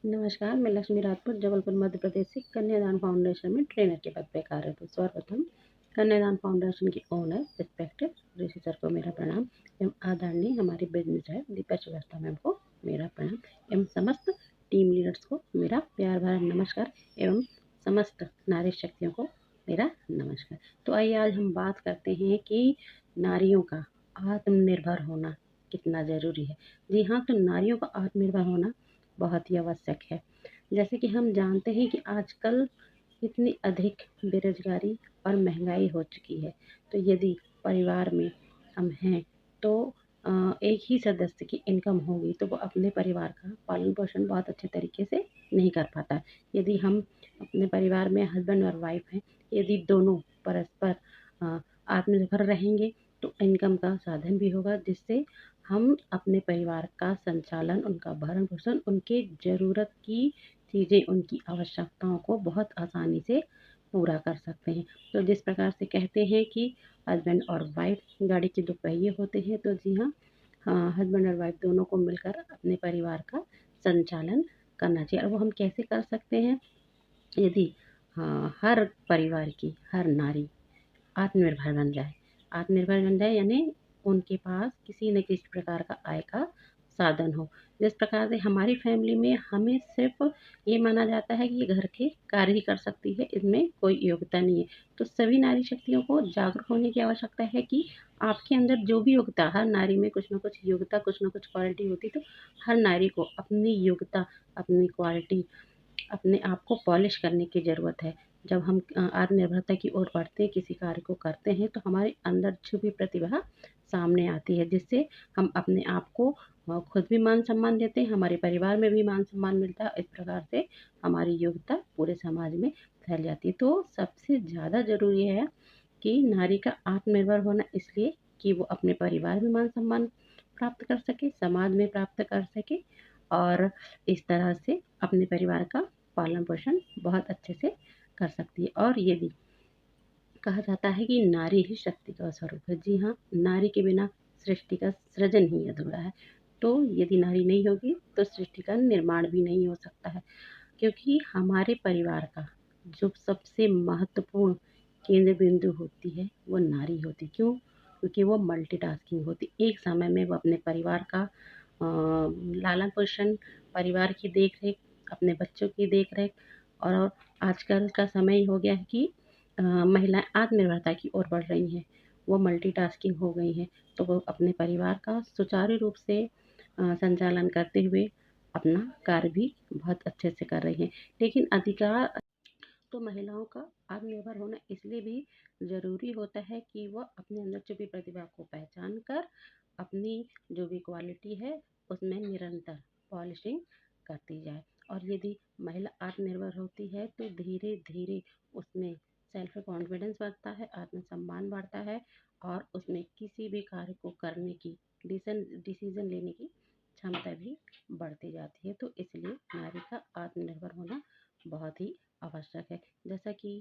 नमस्कार, मैं लक्ष्मी राजपूत जबलपुर मध्य प्रदेश से कन्यादान फाउंडेशन में ट्रेनर के पद पे कार्यरत हूँ। सर्वप्रथम कन्यादान फाउंडेशन की ओनर रिस्पेक्टेड ऋषि सर को मेरा प्रणाम एवं आदरणीय हमारे business head Deepa Shrivastava ma'am को मेरा प्रणाम एवं समस्त टीम लीडर्स को मेरा प्यार भरा नमस्कार एवं समस्त नारी शक्तियों को मेरा नमस्कार। तो आइए आज हम बात करते हैं कि नारियों का आत्मनिर्भर होना कितना ज़रूरी है। जी हाँ, तो नारियों का आत्मनिर्भर होना बहुत ही आवश्यक है। जैसे कि हम जानते हैं कि आजकल इतनी अधिक बेरोजगारी और महंगाई हो चुकी है, तो यदि परिवार में हम हैं तो एक ही सदस्य की इनकम होगी तो वो अपने परिवार का पालन पोषण बहुत अच्छे तरीके से नहीं कर पाता। यदि हम अपने परिवार में हस्बैंड और वाइफ हैं, यदि दोनों परस्पर आत्मनिर्भर रहेंगे तो इनकम का साधन भी होगा, जिससे हम अपने परिवार का संचालन, उनका भरण-पोषण, उनके ज़रूरत की चीज़ें, उनकी आवश्यकताओं को बहुत आसानी से पूरा कर सकते हैं। तो जिस प्रकार से कहते हैं कि हस्बैंड और वाइफ गाड़ी के 2 पहिए होते हैं, तो जी हाँ, हस्बैंड और वाइफ दोनों को मिलकर अपने परिवार का संचालन करना चाहिए। और वो हम कैसे कर सकते हैं? यदि हर परिवार की हर नारी आत्मनिर्भर बन जाए। आत्मनिर्भर बन जाए यानी उनके पास किसी न किसी प्रकार का आय का साधन हो। जिस प्रकार से हमारी फैमिली में हमें सिर्फ़ ये माना जाता है कि ये घर के कार्य ही कर सकती है, इसमें कोई योग्यता नहीं है। तो सभी नारी शक्तियों को जागरूक होने की आवश्यकता है कि आपके अंदर जो भी योग्यता, हर नारी में कुछ न कुछ योग्यता, कुछ न कुछ क्वालिटी होती है, तो हर नारी को अपनी योग्यता, अपनी क्वालिटी, अपने आप को पॉलिश करने की ज़रूरत है। जब हम आत्मनिर्भरता की ओर बढ़ते हैं, किसी कार्य को करते हैं, तो हमारे अंदर छुपी प्रतिभा सामने आती है, जिससे हम अपने आप को खुद भी मान-सम्मान देते हैं, हमारे परिवार में भी मान-सम्मान मिलता है। इस प्रकार से हमारी योग्यता पूरे समाज में फैल जाती है। तो सबसे ज़्यादा ज़रूरी है कि नारी का आत्मनिर्भर होना, इसलिए कि वो अपने परिवार में मान-सम्मान प्राप्त कर सके, समाज में प्राप्त कर सके और इस तरह से अपने परिवार का पालन-पोषण बहुत अच्छे से कर सकती है। और यदि कहा जाता है कि नारी ही शक्ति का स्वरूप है। जी हाँ, नारी के बिना सृष्टि का सृजन ही अधूरा है। तो यदि नारी नहीं होगी तो सृष्टि का निर्माण भी नहीं हो सकता है। क्योंकि हमारे परिवार का जो सबसे महत्वपूर्ण केंद्र बिंदु होती है वो नारी होती है। क्यों? क्योंकि वो मल्टीटास्किंग होती है। एक समय में वो अपने परिवार का लालन पोषण, परिवार की देख-रेख, अपने बच्चों की देख-रेख और आजकल का समय हो गया है कि महिलाएँ आत्मनिर्भरता की ओर बढ़ रही हैं। वो मल्टीटास्किंग हो गई हैं, तो वो अपने परिवार का सुचारू रूप से संचालन करते हुए अपना कार्य भी बहुत अच्छे से कर रही हैं। लेकिन अधिकार तो महिलाओं का आत्मनिर्भर होना इसलिए भी ज़रूरी होता है कि वह अपने अंदर छुपी प्रतिभा को पहचान कर अपनी जो भी क्वालिटी है उसमें निरंतर पॉलिशिंग करती जाए। और यदि महिला आत्मनिर्भर होती है तो धीरे धीरे उसमें सेल्फ कॉन्फिडेंस बढ़ता है, आत्मसम्मान बढ़ता है और उसमें किसी भी कार्य को करने की डिसीजन लेने की क्षमता भी बढ़ती जाती है। तो इसलिए नारी का आत्मनिर्भर होना बहुत ही आवश्यक है। जैसा कि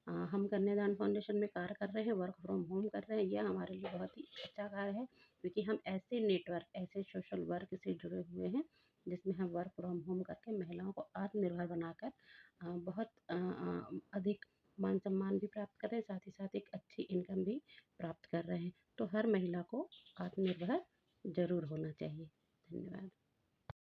हम कन्यादान फाउंडेशन में कार्य कर रहे हैं, वर्क फ्रॉम होम कर रहे हैं, यह हमारे लिए बहुत ही अच्छा कार्य है, क्योंकि हम ऐसे नेटवर्क, ऐसे सोशल वर्क से जुड़े हुए हैं जिसमें हम वर्क फ्रॉम होम करके महिलाओं को आत्मनिर्भर बनाकर बहुत अधिक मान सम्मान भी प्राप्त कर रहे हैं, साथ ही साथ एक अच्छी इनकम भी प्राप्त कर रहे हैं। तो हर महिला को आत्मनिर्भर ज़रूर होना चाहिए। धन्यवाद।